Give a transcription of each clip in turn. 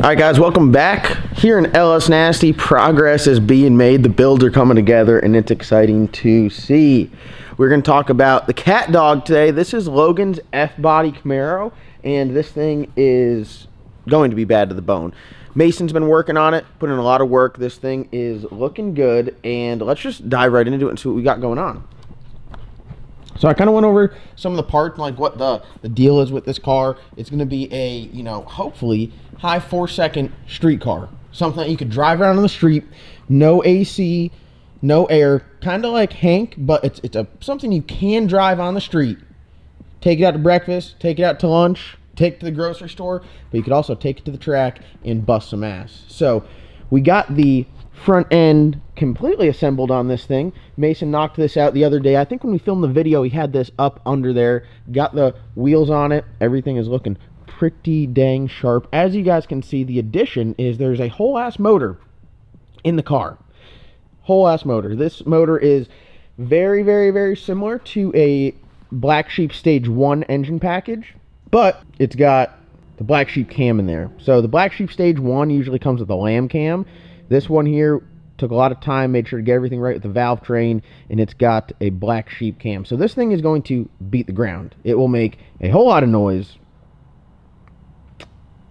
Alright guys, welcome back. Here in LS Nasty, progress is being made. The builds are coming together and it's exciting to see. We're going to talk about the cat dog today. This is Logan's F-Body Camaro, and this thing is going to be bad to the bone. Mason's been working on it, putting in a lot of work. This thing is looking good, and let's just dive right into it and see what we got going on. So I kind of went over some of the parts, like what the deal is with this car. It's going to be a, hopefully high 4-second street car. Something that you could drive around on the street, no AC, no air, kind of like Hank, but it's something you can drive on the street. Take it out to breakfast, take it out to lunch, take it to the grocery store, but you could also take it to the track and bust some ass. So we got the front end completely assembled on this thing. Mason knocked this out the other day. I think when we filmed the video, he had this up under there, got the wheels on it. Everything is looking pretty dang sharp. As you guys can see, the addition is there's a whole ass motor in the car. Whole ass motor. This motor is very, very, very similar to a Black Sheep Stage 1 engine package, but it's got the Black Sheep cam in there. So the Black Sheep Stage 1 usually comes with a lamb cam. This one here took a lot of time, made sure to get everything right with the valve train, and it's got a Black Sheep cam. So this thing is going to beat the ground. It will make a whole lot of noise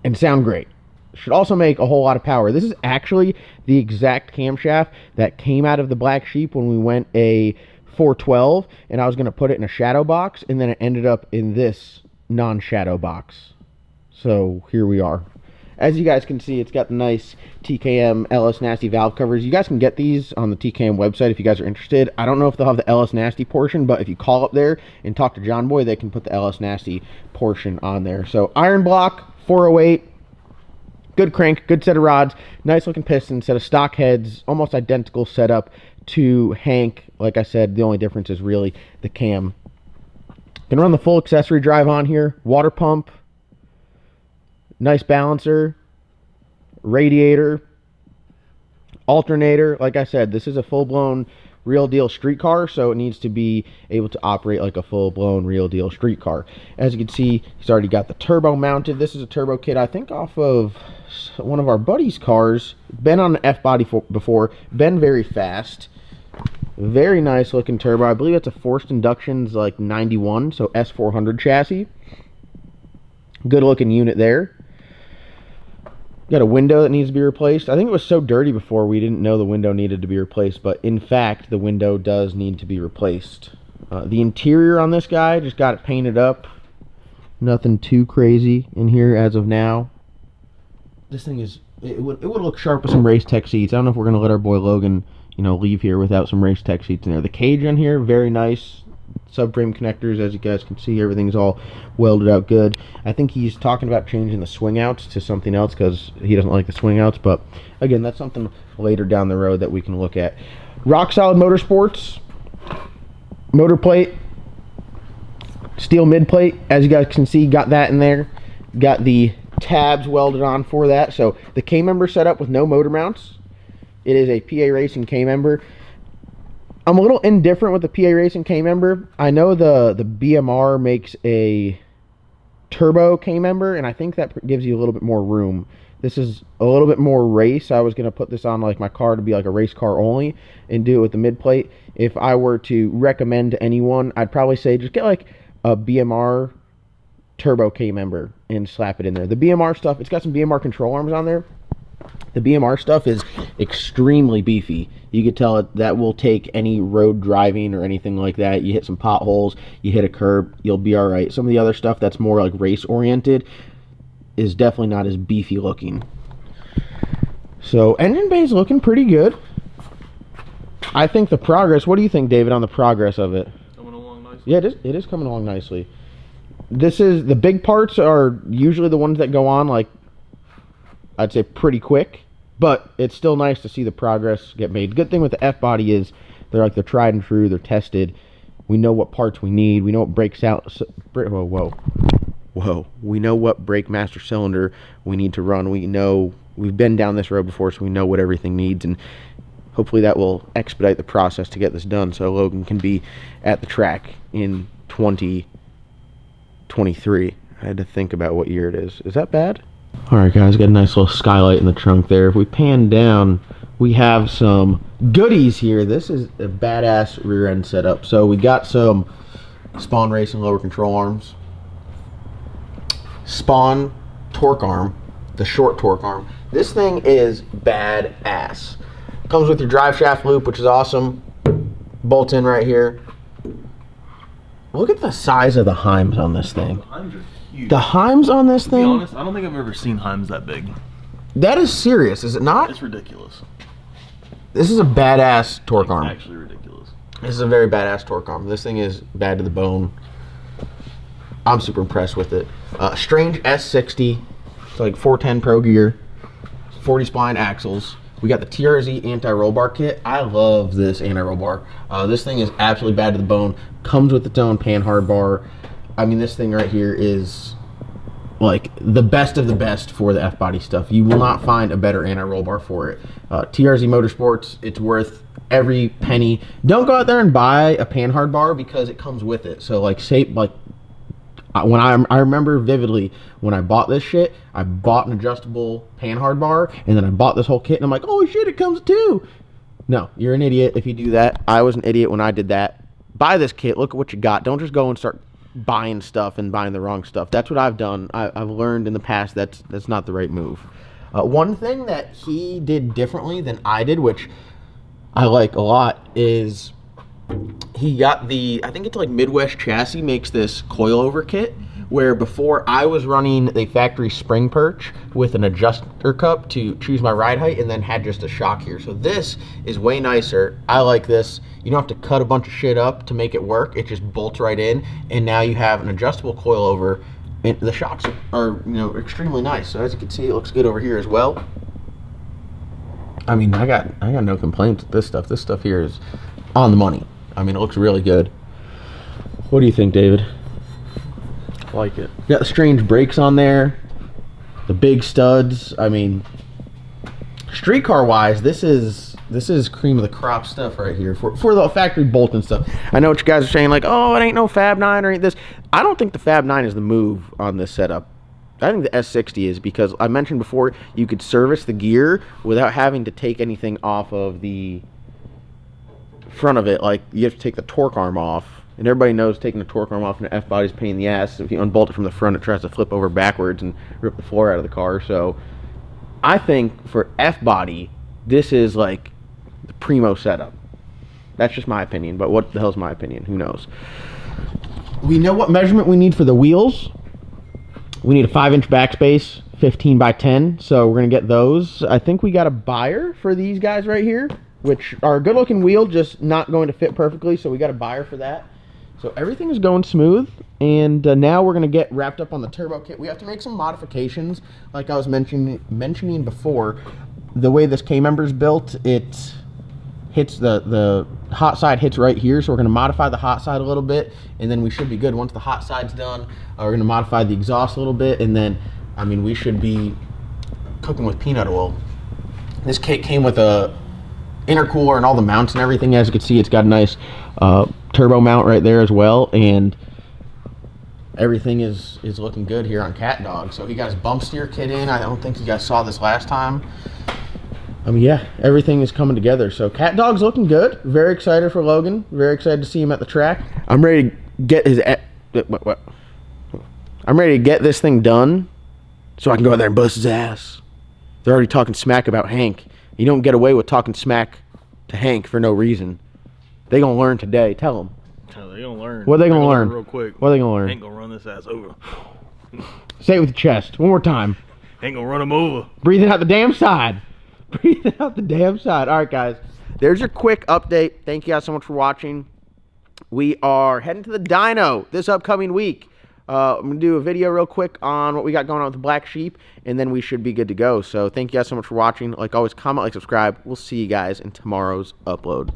and sound great. Should also make a whole lot of power. This is actually the exact camshaft that came out of the Black Sheep when we went a 412, and I was going to put it in a shadow box, and then it ended up in this non-shadow box. So here we are. As you guys can see, it's got the nice TKM LS Nasty valve covers. You guys can get these on the TKM website if you guys are interested. I don't know if they'll have the LS Nasty portion, but if you call up there and talk to John Boy, they can put the LS Nasty portion on there. So iron block, 408, good crank, good set of rods, nice looking piston, set of stock heads, almost identical setup to Hank. Like I said, the only difference is really the cam. Gonna run the full accessory drive on here, water pump, nice balancer, radiator, alternator. Like I said, this is a full-blown real deal street car, so it needs to be able to operate like a full-blown real deal street car. As you can see, he's already got the turbo mounted. This is a turbo kit, I think, off of one of our buddies' cars. Been on an F-body before, been very fast. Very nice looking turbo. I believe it's a forced inductions like 91, so S400 chassis. Good looking unit there. Got a window that needs to be replaced. I think it was so dirty before we didn't know the window needed to be replaced, but in fact the window does need to be replaced. The interior on this guy, just got it painted up. Nothing too crazy in here as of now. This thing is, it would look sharp with some race tech seats. I don't know if we're going to let our boy Logan, leave here without some race tech seats in there. The cage on here, very nice. Subframe connectors, as you guys can see, everything's all welded out good. I think he's talking about changing the swing outs to something else because he doesn't like the swing outs, but again, that's something later down the road that we can look at. Rock Solid Motorsports motor plate, steel mid plate, as you guys can see, got that in there. Got the tabs welded on for that. So the K-member set up with no motor mounts. It is a PA Racing K-member. I'm a little indifferent with the PA Racing K-member. I know the BMR makes a turbo K-member, and I think that gives you a little bit more room. This is a little bit more race. I was going to put this on like my car to be like a race car only and do it with the mid plate. If I were to recommend to anyone, I'd probably say just get like a BMR turbo K-member and slap it in there. The BMR stuff, it's got some BMR control arms on there. The BMR stuff is extremely beefy. You could tell that will take any road driving or anything like that. You hit some potholes, you hit a curb, you'll be all right. Some of the other stuff that's more like race oriented is definitely not as beefy looking. So engine bay is looking pretty good. I think the progress, what do you think, David, on the progress of it? Coming along nicely. Yeah, it is coming along nicely. This is, the big parts are usually the ones that go on like, I'd say pretty quick, but it's still nice to see the progress get made. Good thing with the F-body is they're tried and true, they're tested. We know what parts we need. We know what breaks out. Whoa. We know what brake master cylinder we need to run. We know, we've been down this road before, so we know what everything needs, and hopefully that will expedite the process to get this done so Logan can be at the track in 2023. I had to think about what year it is. Is that bad? Alright guys, got a nice little skylight in the trunk there. If we pan down, we have some goodies here. This is a badass rear end setup. So we got some Spawn Racing lower control arms, Spawn torque arm, the short torque arm. This thing is badass. Comes with your drive shaft loop, which is awesome. Bolt in right here. Look at the size of the heims on this thing. The heims are huge. The heims on this thing? To be honest, I don't think I've ever seen heims that big. That is serious, is it not? It's ridiculous. This is a badass torque arm. It's actually ridiculous. This is a very badass torque arm. This thing is bad to the bone. I'm super impressed with it. Strange S60. It's like 410 Pro gear. 40 spline axles. We got the TRZ anti-roll bar kit. I love this anti-roll bar. This thing is absolutely bad to the bone. Comes with its own pan hard bar. I mean, this thing right here is like the best of the best for the F-body stuff. You will not find a better anti-roll bar for it. TRZ Motorsports, it's worth every penny. Don't go out there and buy a pan hard bar because it comes with it. So like, say like, when I remember vividly when I bought this shit, I bought an adjustable pan hard bar, and then I bought this whole kit, and I'm like, oh shit, it comes too. No, you're an idiot if you do that. I was an idiot when I did that. Buy this kit, look at what you got. Don't just go and start buying stuff and buying the wrong stuff. That's what I've done. I've learned in the past that's not the right move. One thing that he did differently than I did, which I like a lot, is he got the, I think it's like Midwest Chassis makes this coilover kit, where before I was running the factory spring perch with an adjuster cup to choose my ride height, and then had just a shock here. So this is way nicer. I like this. You don't have to cut a bunch of shit up to make it work. It just bolts right in, and now you have an adjustable coilover, and the shocks are, you know, extremely nice. So as you can see, it looks good over here as well. I mean, I got no complaints with this stuff. This stuff here is on the money. I mean, it looks really good. What do you think, David? Like it. You got the strange brakes on there, the big studs. I mean, street car wise, this is cream of the crop stuff right here for the factory bolt and stuff. I know what you guys are saying, like, oh, it ain't no Fab 9 or ain't this. I don't think the Fab 9 is the move on this setup. I think the S60 is, because I mentioned before you could service the gear without having to take anything off of the front of it. Like, you have to take the torque arm off, and everybody knows taking the torque arm off in an F-body is a pain in the ass. If you unbolt it from the front, it tries to flip over backwards and rip the floor out of the car. So I think for F-body, this is like the primo setup. That's just my opinion, but what the hell's my opinion? Who knows? We know what measurement we need for the wheels. We need a 5-inch backspace, 15 by 10, so we're gonna get those. I think we got a buyer for these guys right here, which are a good looking wheel, just not going to fit perfectly, so we got a buyer for that. So everything is going smooth, and now we're gonna get wrapped up on the turbo kit. We have to make some modifications, like I was mentioning before. The way this K-member is built, it hits the hot side hits right here, so we're gonna modify the hot side a little bit, and then we should be good. Once the hot side's done, we're gonna modify the exhaust a little bit, and then, I mean, we should be cooking with peanut oil. This kit came with a intercooler and all the mounts and everything. As you can see, it's got a nice turbo mount right there as well, and everything is looking good here on Cat Dog. So he got his bump steer kit in. I don't think you guys saw this last time. I mean, yeah, everything is coming together. So Cat Dog's looking good. Very excited for Logan. Very excited to see him at the track. I'm ready to get his I'm ready to get this thing done so I can go out there and bust his ass. They're already talking smack about Hank. You don't get away with talking smack to Hank for no reason. They gonna learn today. Tell them. They gonna learn. What are they gonna learn? Real quick. What are they gonna learn? Hank gonna run this ass over. Say it with your chest. One more time. Hank gonna run him over. Breathe it out the damn side. Breathe it out the damn side. All right, guys. There's your quick update. Thank you guys so much for watching. We are heading to the dyno this upcoming week. I'm going to do a video real quick on what we got going on with the Black Sheep, and then we should be good to go. So thank you guys so much for watching. Like always, comment, like, subscribe. We'll see you guys in tomorrow's upload.